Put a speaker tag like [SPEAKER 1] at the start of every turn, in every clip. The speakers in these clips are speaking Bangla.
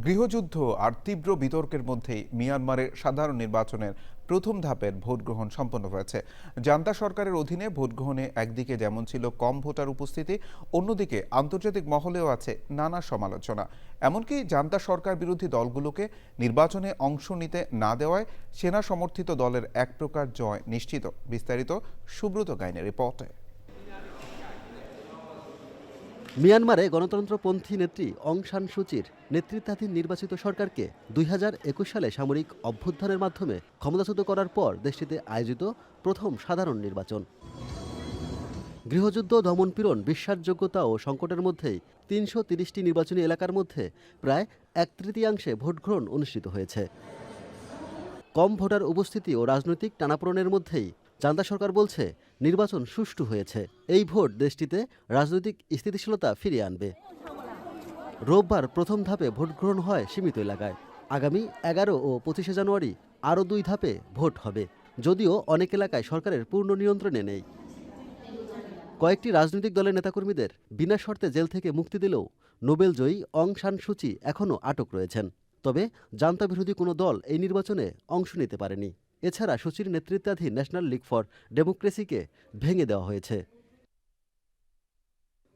[SPEAKER 1] গৃহযুদ্ধ আর তীব্র বিতর্কের মধ্যেই মিয়ানমারের সাধারণ নির্বাচনের প্রথম ধাপের ভোট গ্রহণ সম্পন্ন হয়েছে। জান্তা সরকারের অধীনে ভোট গ্রহণে একদিকে যেমন ছিল কম ভোটার উপস্থিতি, অন্যদিকে আন্তর্জাতিক মহলেও আছে নানা সমালোচনা। এমনকি জান্তা সরকার বিরোধী দলগুলোকে নির্বাচনে অংশ নিতে না দেওয়ায় সেনা সমর্থিত দলের এক প্রকার জয় নিশ্চিত। বিস্তারিত সুব্রত গাইনের রিপোর্টে।
[SPEAKER 2] মিয়ানমারে গণতন্ত্রপন্থী নেত্রী অং সান সুচির নেতৃত্বাধীন নির্বাচিত সরকারকে ২০২১ সালে সামরিক অভ্যুত্থানের মাধ্যমে ক্ষমতাচ্যুত করার পর দেশটিতে আয়োজিত প্রথম সাধারণ নির্বাচন। গৃহযুদ্ধ, দমনপীড়ন, বিশ্বাসযোগ্যতা ও সংকটের মধ্যেই ৩৩০টি নির্বাচনী এলাকার মধ্যে প্রায় ১/৩ ভোট গ্রহণ অনুষ্ঠিত হয়েছে। কম ভোটার উপস্থিতি ও রাজনৈতিক টানাপোড়েনের মধ্যেই জান্তা সরকার বলছে নির্বাচন সুষ্ঠু হয়েছে। এই ভোট দেশটিতে রাজনৈতিক স্থিতিশীলতা ফিরিয়ে আনবে। রোববার প্রথম ধাপে ভোট গ্রহণ হয় সীমিত এলাকায়। আগামী ১১ ও ২৫শে জানুয়ারি আরও ২ ধাপে ভোট হবে, যদিও অনেক এলাকায় সরকারের পূর্ণ নিয়ন্ত্রণে নেই। কয়েকটি রাজনৈতিক দলের নেতাকর্মীদের বিনা শর্তে জেল থেকে মুক্তি দিলেও নোবেলজয়ী অং সান সুচি এখনও আটক রয়েছেন। তবে জান্তা বিরোধী কোনো দল এই নির্বাচনে অংশ নিতে পারেনি। এছাড়া সুচির নেতৃত্বাধীন ন্যাশনাল লীগ ফর ডেমোক্রেসিকে ভেঙে দেওয়া হয়েছে।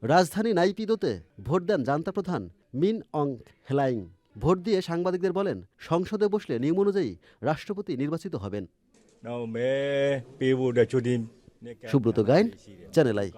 [SPEAKER 2] রাজধানী নাইপিদোতে ভোট দেন জান্তা প্রধান মিন অং হেলাইং। ভোট দিয়ে সাংবাদিকদের বলেন, সংসদে বসলে নিয়ম অনুযায়ী রাষ্ট্রপতি নির্বাচিত হবেন। Subrata Gain, channel I.